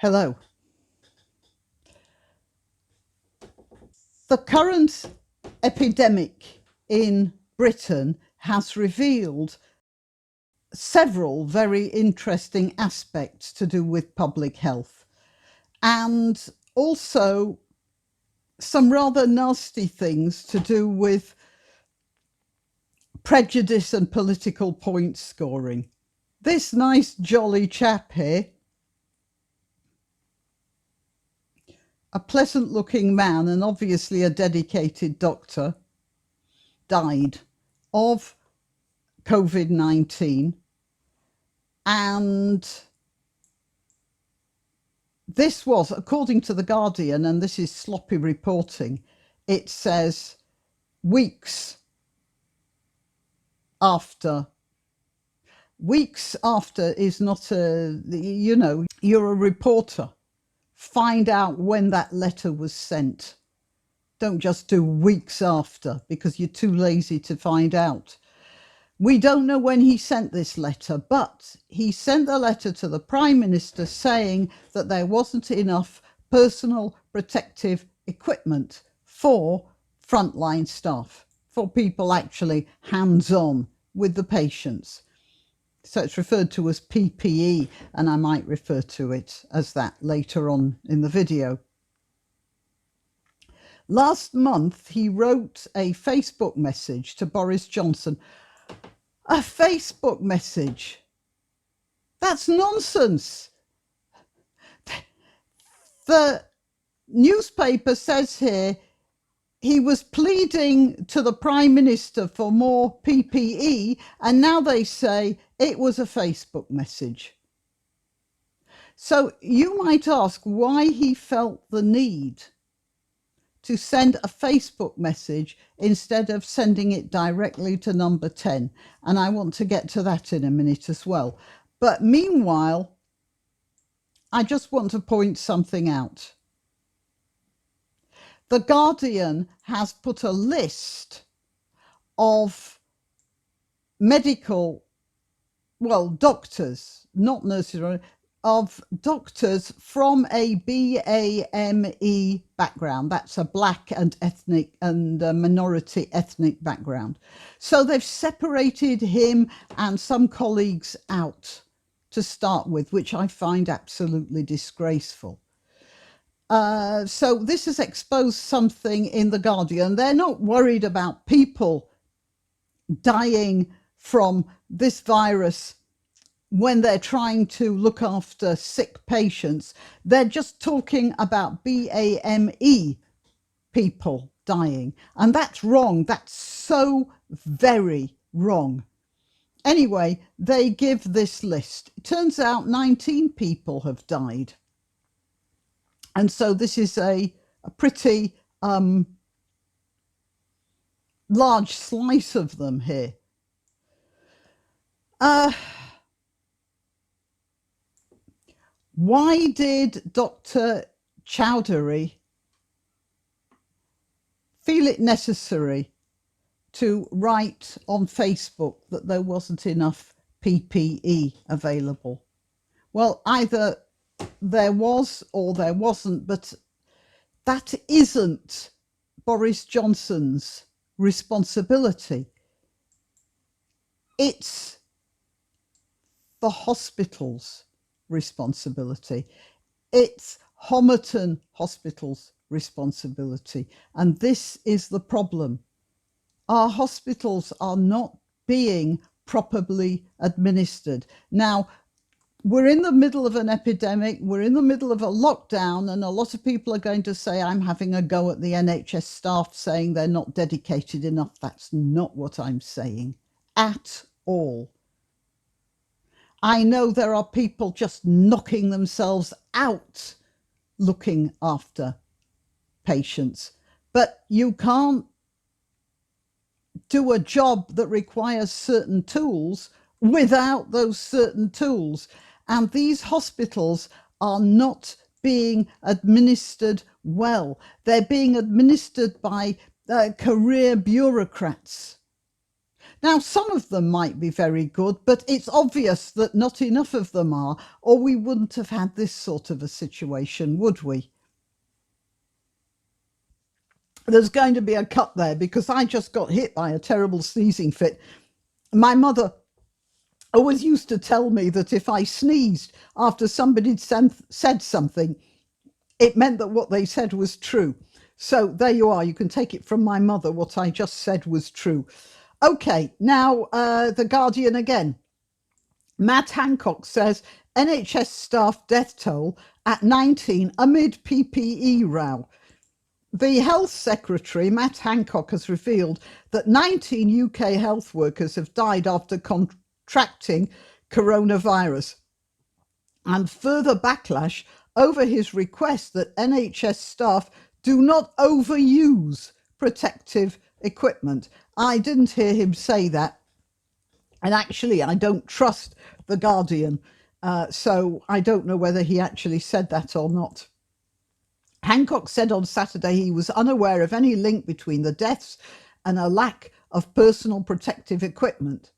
Hello. The current epidemic in Britain has revealed several very interesting aspects to do with public health, and also some rather nasty things to do with prejudice and political point scoring. This nice jolly chap here, a pleasant looking man and obviously a dedicated doctor, died of COVID-19, and this was, according to The Guardian, and this is sloppy reporting, it says weeks after. Weeks after is not a, you're a reporter. Find out when that letter was sent. Don't just do weeks after because you're too lazy to find out. We don't know when he sent this letter, but he sent a letter to the Prime Minister saying that there wasn't enough personal protective equipment for frontline staff, for people actually hands-on with the patients. So it's referred to as PPE, and I might refer to it as that later on in the video. Last month, he wrote a Facebook message to Boris Johnson. A Facebook message? That's nonsense. The newspaper says here he was pleading to the Prime Minister for more PPE, and now they say it was a Facebook message. So you might ask why he felt the need to send a Facebook message instead of sending it directly to number 10. And I want to get to that in a minute as well. But meanwhile, I just want to point something out. The Guardian has put a list of doctors, not nurses, of doctors from a BAME background. That's a black and ethnic and minority ethnic background. So they've separated him and some colleagues out to start with, which I find absolutely disgraceful. So this has exposed something in The Guardian. They're not worried about people dying from this virus when they're trying to look after sick patients. They're just talking about BAME people dying. And that's wrong. That's so very wrong. Anyway, they give this list. It turns out 19 people have died. And so this is a pretty large slice of them here. Why did Dr. Chowdhury feel it necessary to write on Facebook that there wasn't enough PPE available? Well, either there was or there wasn't, but that isn't Boris Johnson's responsibility. It's the hospital's responsibility. It's Homerton Hospital's responsibility. And this is the problem. Our hospitals are not being properly administered. Now, we're in the middle of an epidemic, we're in the middle of a lockdown, and a lot of people are going to say I'm having a go at the NHS staff saying they're not dedicated enough. That's not what I'm saying at all. I know there are people just knocking themselves out looking after patients, but you can't do a job that requires certain tools without those certain tools. And these hospitals are not being administered well. They're being administered by career bureaucrats. Now, some of them might be very good, but it's obvious that not enough of them are, or we wouldn't have had this sort of a situation, would we? There's going to be a cut there because I just got hit by a terrible sneezing fit. My mother always used to tell me that if I sneezed after somebody said something, it meant that what they said was true. So there you are. You can take it from my mother. What I just said was true. Okay, now The Guardian again. Matt Hancock says NHS staff death toll at 19 amid PPE row. The Health Secretary, Matt Hancock, has revealed that 19 UK health workers have died after contracting coronavirus, and further backlash over his request that NHS staff do not overuse protective equipment. I didn't hear him say that. And actually, I don't trust The Guardian, so I don't know whether he actually said that or not. Hancock said on Saturday he was unaware of any link between the deaths and a lack of personal protective equipment.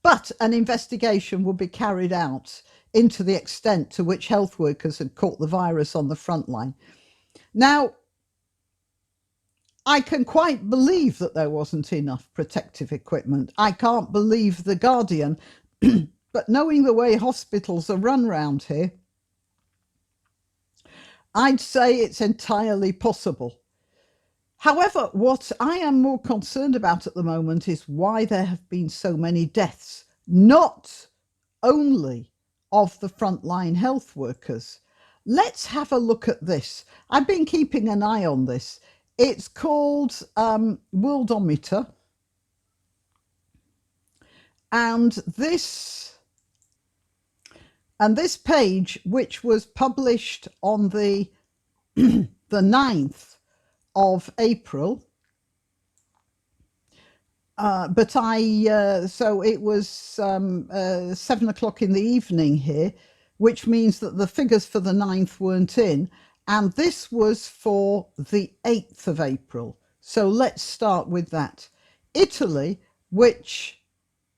But an investigation will be carried out into the extent to which health workers had caught the virus on the front line. Now, I can quite believe that there wasn't enough protective equipment. I can't believe The Guardian, but knowing the way hospitals are run round here, I'd say it's entirely possible. However, what I am more concerned about at the moment is why there have been so many deaths, not only of the frontline health workers. Let's have a look at this. I've been keeping an eye on this. It's called Worldometer. And this page, which was published on the the 9th of April, so it was 7 o'clock in the evening here, which means that the figures for the 9th weren't in, and this was for the 8th of April. So let's start with that. Italy, which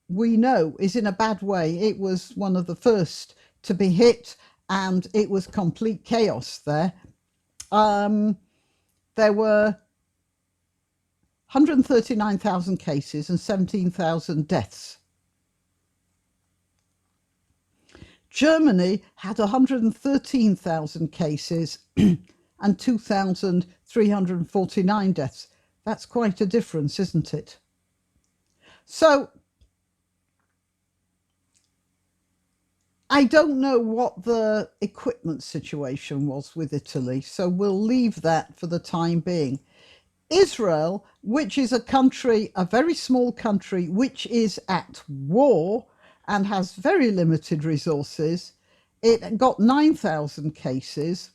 we know is in a bad way, it was one of the first to be hit, and it was complete chaos there. There were 139,000 cases and 17,000 deaths. Germany had 113,000 cases and 2,349 deaths. That's quite a difference, isn't it? So I don't know what the equipment situation was with Italy, so we'll leave that for the time being. Israel, which is a country, a very small country, which is at war and has very limited resources, it got 9,000 cases,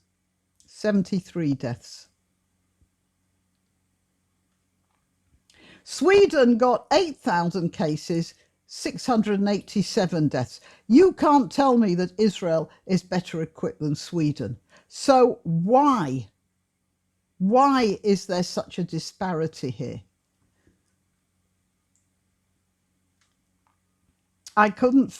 73 deaths. Sweden got 8,000 cases, 687 deaths. You can't tell me that Israel is better equipped than Sweden. So why is there such a disparity here? I can't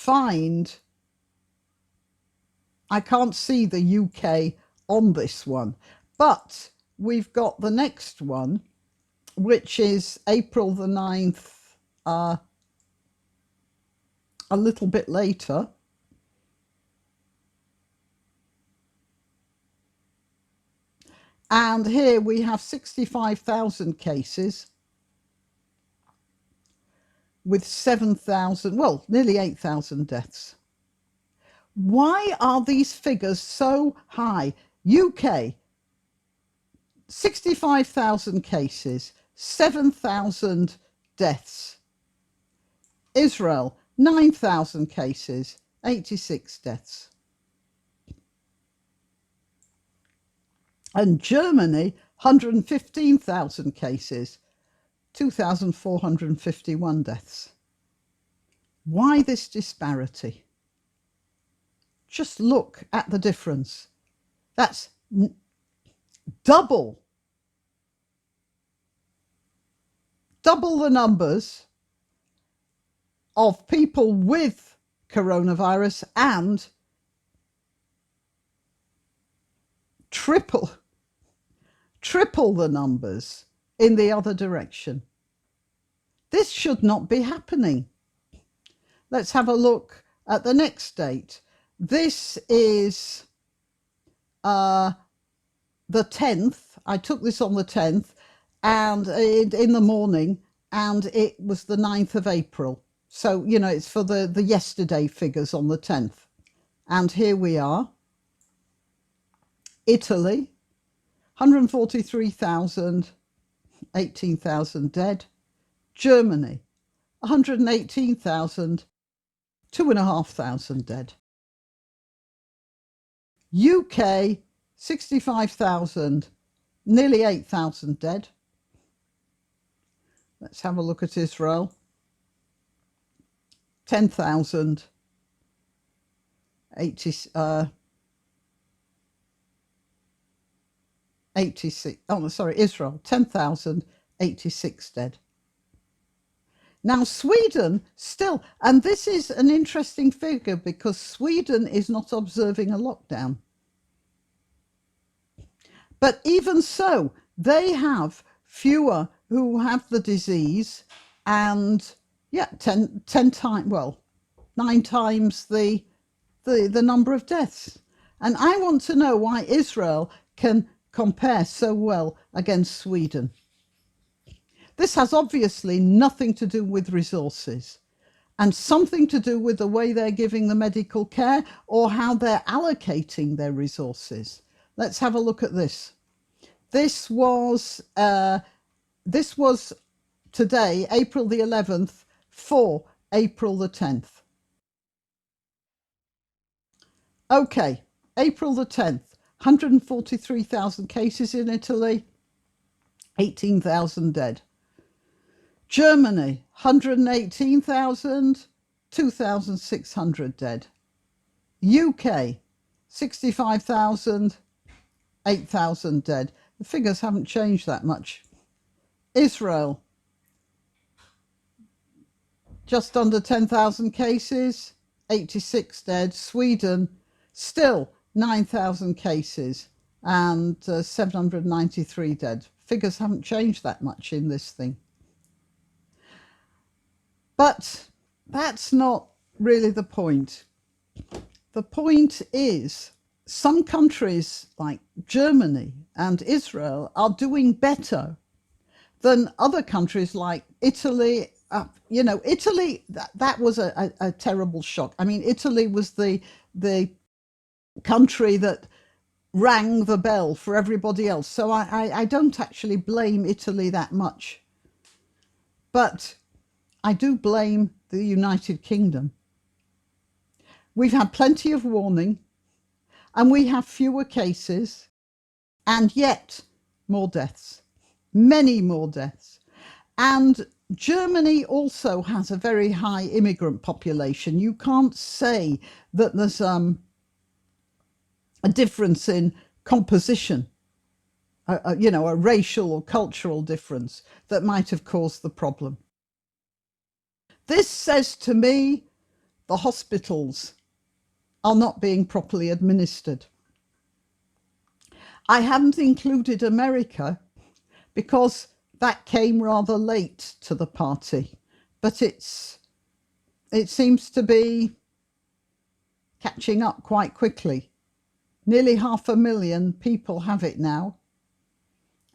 see the UK on this one, but we've got the next one, which is April the 9th, a little bit later. And here we have 65,000 cases with 7,000, well, nearly 8,000 deaths. Why are these figures so high? UK, 65,000 cases, 7,000 deaths. Israel, 9,000 cases, 86 deaths. And Germany, 115,000 cases, 2,451 deaths. Why this disparity? Just look at the difference. That's double the numbers of people with coronavirus and triple the numbers in the other direction. This should not be happening. Let's have a look at the next date. This is the 10th. I took this on the 10th and in the morning, and it was the 9th of April. So, you know, it's for the yesterday figures on the 10th. And here we are. Italy, 143,000, 18,000 dead. Germany, 118,000, 2,500 dead. UK, 65,000, nearly 8,000 dead. Let's have a look at Israel. 10,000, 86, Israel, 10,086 dead. Now, Sweden still, and this is an interesting figure because Sweden is not observing a lockdown. But even so, they have fewer who have the disease and, yeah, 10 times, well, 9 times the number of deaths. And I want to know why Israel can compare so well against Sweden. This has obviously nothing to do with resources and something to do with the way they're giving the medical care or how they're allocating their resources. Let's have a look at this. This was today, April the 11th, for April the 10th. Okay, April the 10th, 143,000 cases in Italy, 18,000 dead. Germany, 118,000, 2,600 dead. UK, 65,000, 8,000 dead. The figures haven't changed that much. Israel, just under 10,000 cases, 86 dead. Sweden, still 9,000 cases and 793 dead. Figures haven't changed that much in this thing. But that's not really the point. The point is some countries like Germany and Israel are doing better than other countries like Italy. Italy, that was a terrible shock. I mean, Italy was the country that rang the bell for everybody else. So I don't actually blame Italy that much. But I do blame the United Kingdom. We've had plenty of warning and we have fewer cases and yet more deaths, many more deaths. And Germany also has a very high immigrant population. You can't say that there's a difference in composition, a racial or cultural difference that might have caused the problem. This says to me the hospitals are not being properly administered. I haven't included America because that came rather late to the party, but it seems to be catching up quite quickly. Nearly 500,000 people have it now,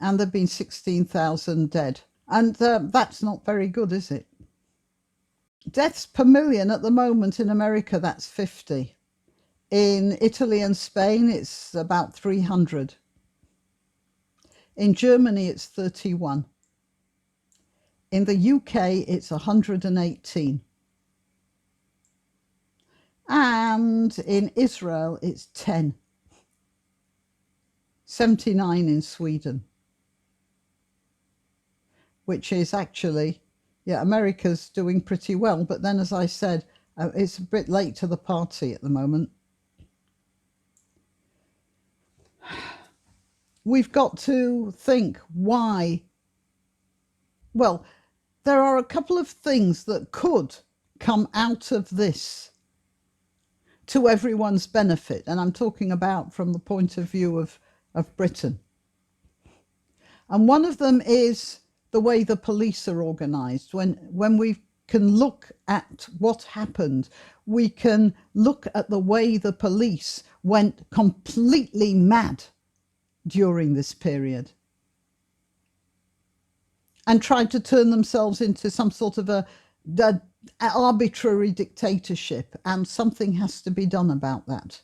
and there have been 16,000 dead. And that's not very good, is it? Deaths per million at the moment in America, that's 50. In Italy and Spain, it's about 300. In Germany, it's 31. In the UK, it's 118. And in Israel, it's 10. 79 in Sweden. Which is actually, yeah, America's doing pretty well. But then, as I said, it's a bit late to the party at the moment. We've got to think why. Well, there are a couple of things that could come out of this to everyone's benefit. And I'm talking about from the point of view of Britain. And one of them is the way the police are organised. When we can look at what happened, we can look at the way the police went completely mad during this period and tried to turn themselves into some sort of a arbitrary dictatorship, and something has to be done about that.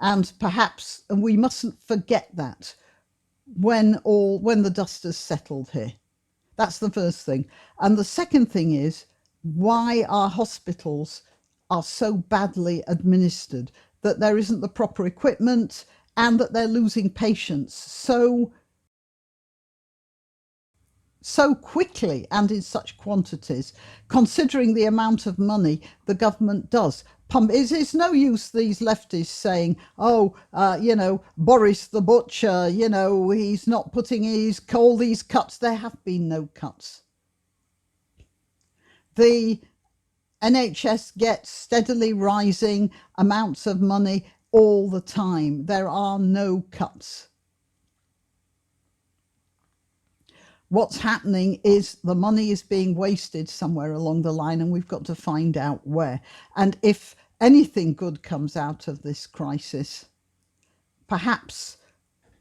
And perhaps we mustn't forget that when the dust has settled here. That's the first thing. And the second thing is why our hospitals are so badly administered, that there isn't the proper equipment, and that they're losing patients so quickly and in such quantities, considering the amount of money the government does pump. It's no use these leftists saying, Boris the Butcher, he's not putting all these cuts. There have been no cuts. The NHS gets steadily rising amounts of money all the time. There are no cuts. What's happening is the money is being wasted somewhere along the line, and we've got to find out where. And if anything good comes out of this crisis, perhaps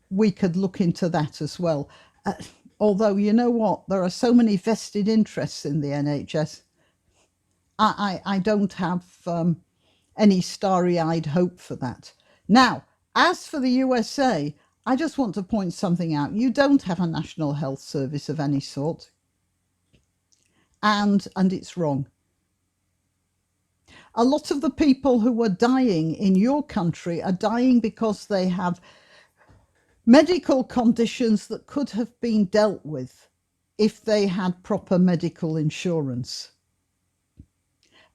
we could look into that as well. Although, you know what, there are so many vested interests in the NHS. I don't have any starry-eyed hope for that. Now, as for the USA, I just want to point something out. You don't have a national health service of any sort. And it's wrong. A lot of the people who are dying in your country are dying because they have medical conditions that could have been dealt with if they had proper medical insurance.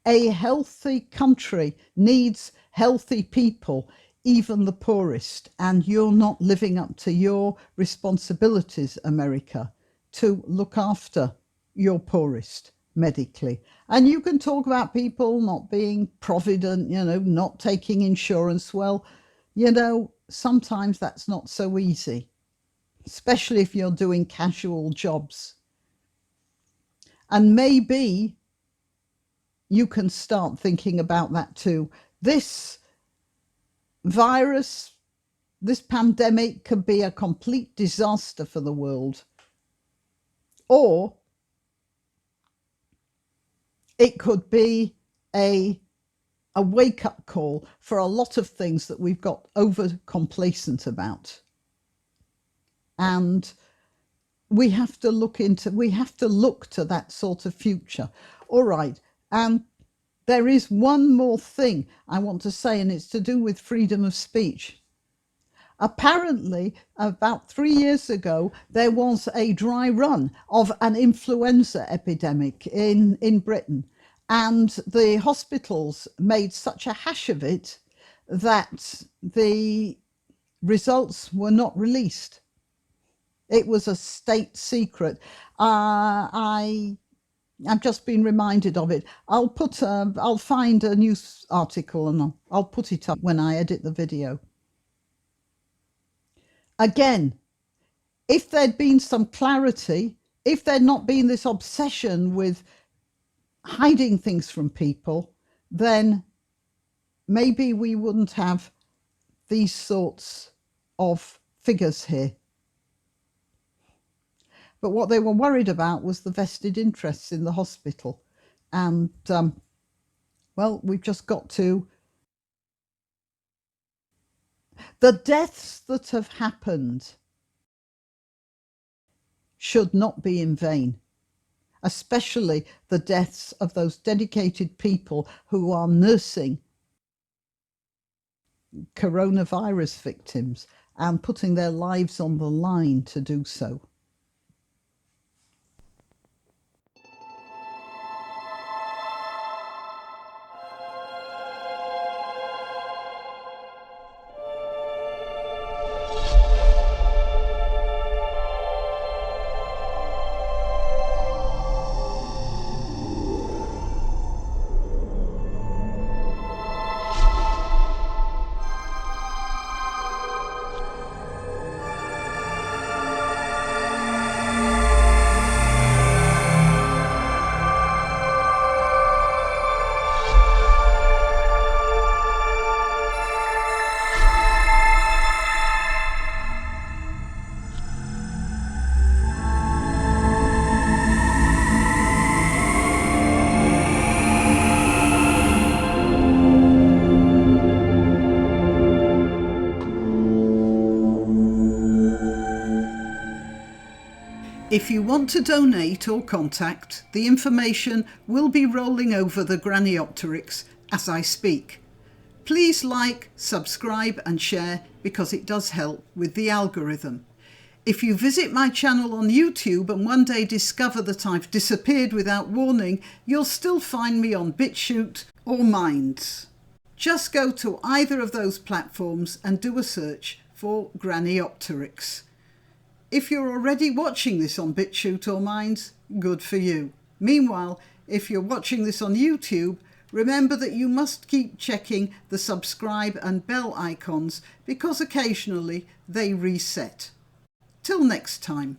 A healthy country needs healthy people, even the poorest, and you're not living up to your responsibilities, America, to look after your poorest medically. And you can talk about people not being provident, not taking insurance. Well, sometimes that's not so easy, especially if you're doing casual jobs. And maybe you can start thinking about that too. This virus, this pandemic could be a complete disaster for the world, or it could be a wake-up call for a lot of things that we've got over complacent about. And we have to look to that sort of future. All right. And there is one more thing I want to say, and it's to do with freedom of speech. Apparently, about 3 years ago, there was a dry run of an influenza epidemic in Britain. And the hospitals made such a hash of it that the results were not released. It was a state secret. I've just been reminded of it. I'll find a news article and I'll put it up when I edit the video. Again, if there'd been some clarity, if there'd not been this obsession with hiding things from people, then maybe we wouldn't have these sorts of figures here. But what they were worried about was the vested interests in the hospital. And, well, we've just got to... The deaths that have happened should not be in vain, especially the deaths of those dedicated people who are nursing coronavirus victims and putting their lives on the line to do so. If you want to donate or contact, the information will be rolling over the Graniopteryx as I speak. Please like, subscribe and share because it does help with the algorithm. If you visit my channel on YouTube and one day discover that I've disappeared without warning, you'll still find me on BitChute or Minds. Just go to either of those platforms and do a search for Graniopteryx. If you're already watching this on BitChute or Minds, good for you. Meanwhile, if you're watching this on YouTube, remember that you must keep checking the subscribe and bell icons because occasionally they reset. Till next time.